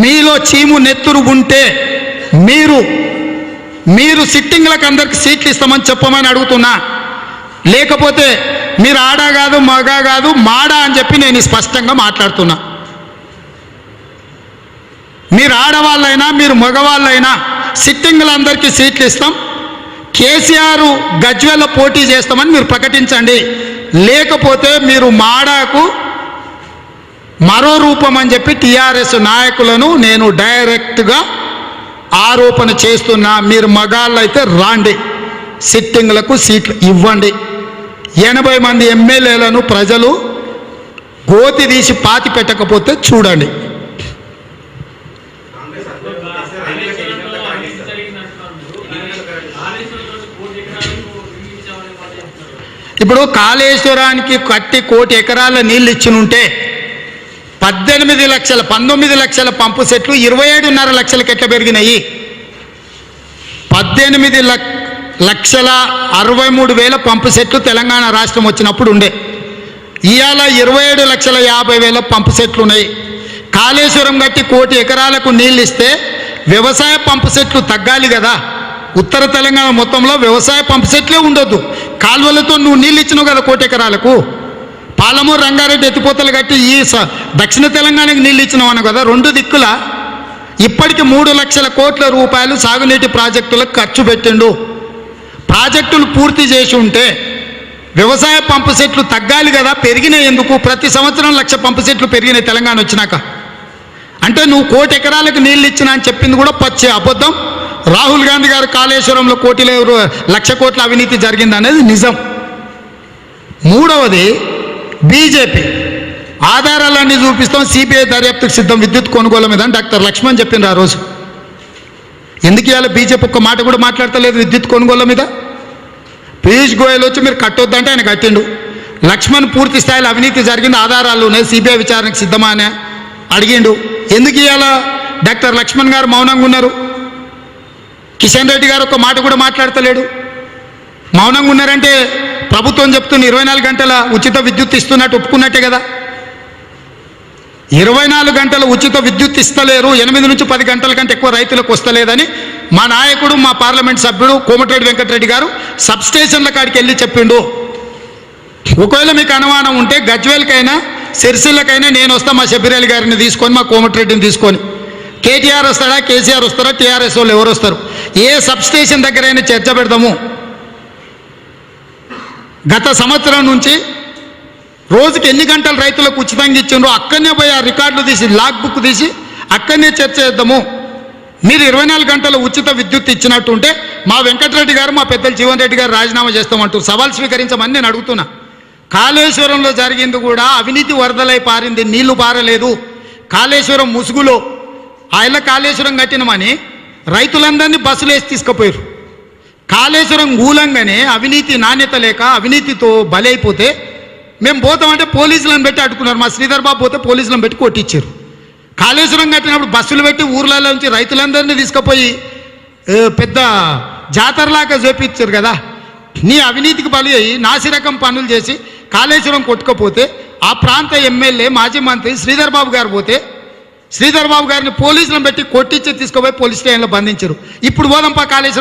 మీలో చీము నెత్తురు ఉంటే మీరు సిట్టింగ్లకు అందరికి సీట్లు ఇస్తామని చెప్పమని అడుగుతున్నా. లేకపోతే మీరు ఆడ కాదు మగ కాదు మాడ అని చెప్పి నేను స్పష్టంగా మాట్లాడుతున్నా. మీరు ఆడవాళ్ళైనా మీరు మగవాళ్ళైనా సిట్టింగ్లందరికీ సీట్లు ఇస్తాం. కేసీఆర్ గజ్వేల్లో పోటీ చేస్తామని మీరు ప్రకటించండి. లేకపోతే మీరు మాడాకు మరో రూపం అని చెప్పి టీఆర్ఎస్ నాయకులను నేను డైరెక్ట్గా ఆరోపణ చేస్తున్నా. మీరు మగాళ్ళు అయితే రాండి, సిట్టింగ్లకు సీట్లు ఇవ్వండి. 80 మంది ఎమ్మెల్యేలను ప్రజలు గోతి తీసి పాతి పెట్టకపోతే చూడండి. ఇప్పుడు కాళేశ్వరానికి కట్టి 1 కోటి ఎకరాల నీళ్ళు ఇచ్చినుంటే 19 లక్షల పంపు సెట్లు 27.5 లక్షలకి ఎట్లా పెరిగినాయి? 18,63,000 పంపు సెట్లు తెలంగాణ రాష్ట్రం వచ్చినప్పుడు ఉండే. ఇవాళ 27,50,000 పంపు సెట్లు ఉన్నాయి. కాళేశ్వరం కట్టి 1 కోటి ఎకరాలకు నీళ్ళు ఇస్తే వ్యవసాయ పంపు సెట్లు తగ్గాలి కదా. ఉత్తర తెలంగాణ మొత్తంలో వ్యవసాయ పంపు సెట్లే ఉండొద్దు. కాలువలతో నువ్వు నీళ్ళు ఇచ్చినావు కదా 1 కోటి ఎకరాలకు. పాలమూరు రంగారెడ్డి ఎత్తిపోతలు కట్టి ఈ దక్షిణ తెలంగాణకి నీళ్ళు ఇచ్చినావు అన్న కదా. 2 దిక్కుల ఇప్పటికి 3 లక్షల కోట్ల రూపాయలు సాగునీటి ప్రాజెక్టులకు ఖర్చు పెట్టిండు. ప్రాజెక్టులు పూర్తి చేసి ఉంటే వ్యవసాయ పంపు సెట్లు తగ్గాలి కదా. పెరిగినాయి ఎందుకు? ప్రతి సంవత్సరం 1,00,000 పంపు సెట్లు పెరిగినాయి తెలంగాణ వచ్చినాక. అంటే నువ్వు 1 కోటి ఎకరాలకు నీళ్ళు ఇచ్చినా అని చెప్పింది కూడా పచ్చి అబద్ధం. రాహుల్ గాంధీ గారు కాళేశ్వరంలో 1,00,000 కోట్ల అవినీతి జరిగింది అనేది నిజం. మూడవది బీజేపీ ఆధారాలన్నీ చూపిస్తాం, సిబిఐ దర్యాప్తుకు సిద్ధం విద్యుత్ కొనుగోలు మీద డాక్టర్ లక్ష్మణ్ చెప్పిండ్రు ఆ రోజు. ఎందుకు ఇవాళ బీజేపీ ఒక్క మాట కూడా మాట్లాడతలేదు విద్యుత్ కొనుగోలు మీద? పీయూష్ గోయల్ వచ్చి మీరు కట్టొద్దంటే ఆయన కట్టిండు. లక్ష్మణ్ పూర్తి స్థాయిలో అవినీతి జరిగింది, ఆధారాలు ఉన్నాయి, సిబిఐ విచారణకు సిద్ధమా అని అడిగిండు. ఎందుకు ఇవాళ డాక్టర్ లక్ష్మణ్ గారు మౌనంగా ఉన్నారు? కిషన్ రెడ్డి గారు ఒక్క మాట కూడా మాట్లాడతలేడు. మౌనంగా ఉన్నారంటే ప్రభుత్వం చెప్తున్న 24 గంటల ఉచిత విద్యుత్ ఇస్తున్నట్టు ఒప్పుకున్నట్టే కదా. 24 గంటల ఉచిత విద్యుత్ ఇస్తలేరు, 8 నుంచి 10 గంటల కంటే ఎక్కువ రైతులకు వస్తలేదని మా నాయకుడు మా పార్లమెంట్ సభ్యుడు కోమటిరెడ్డి వెంకటరెడ్డి గారు సబ్స్టేషన్ల కాడికి వెళ్ళి చెప్పిండు. ఒకవేళ మీకు అనుమానం ఉంటే గజ్వేల్కైనా సిరిసిల్లకైనా నేను వస్తా, మా షబ్బీర్ గారిని తీసుకొని మా కోమటిరెడ్డిని తీసుకొని. కేటీఆర్ వస్తాడా, కేసీఆర్ వస్తారా, టీఆర్ఎస్ వాళ్ళు ఎవరు వస్తారు? ఏ సబ్స్టేషన్ దగ్గరైనా చర్చ పెడదాము. గత సంవత్సరం నుంచి రోజుకి ఎన్ని గంటలు రైతులకు ఉచితంగా ఇచ్చిండ్రో అక్కడనే పోయి ఆ రికార్డులు తీసి లాగ్ బుక్ తీసి అక్కడనే చర్చ చేద్దాము. మీరు 24 గంటల ఉచిత విద్యుత్ ఇచ్చినట్టు ఉంటే మా వెంకటరెడ్డి గారు మా పెద్దలు జీవన్ రెడ్డి గారు రాజీనామా చేస్తామంటూ సవాల్ స్వీకరించమని నేను అడుగుతున్నా. కాళేశ్వరంలో జరిగింది కూడా అవినీతి వరదలై పారింది, నీళ్లు పారలేదు. కాళేశ్వరం ముసుగులో ఆయన కాళేశ్వరం కట్టినమని రైతులందరినీ బస్సులు వేసి తీసుకుపోయారు. కాళేశ్వరం మూలంగానే అవినీతి నాణ్యత లేక అవినీతితో బలైపోతే మేము పోతామంటే పోలీసులను పెట్టి అడ్డుకున్నారు. మా శ్రీధర్ బాబు పోతే పోలీసులను పెట్టి కొట్టించారు. కాళేశ్వరం కట్టినప్పుడు బస్సులు పెట్టి ఊర్లలో నుంచి రైతులందరినీ తీసుకుపోయి పెద్ద జాతరలాగా చూపించారు కదా. నీ అవినీతికి బలి అయ్యి నాసిరకం పనులు చేసి కాళేశ్వరం కొట్టుకపోతే ఆ ప్రాంత ఎమ్మెల్యే మాజీ మంత్రి శ్రీధర్ బాబు గారు పోతే శ్రీధర్ బాబు గారిని పోలీసులను పెట్టి కొట్టించి తీసుకుపోయి పోలీస్ స్టేషన్లో బంధించారు. ఇప్పుడు పోదాంపా కాళేశ్వరం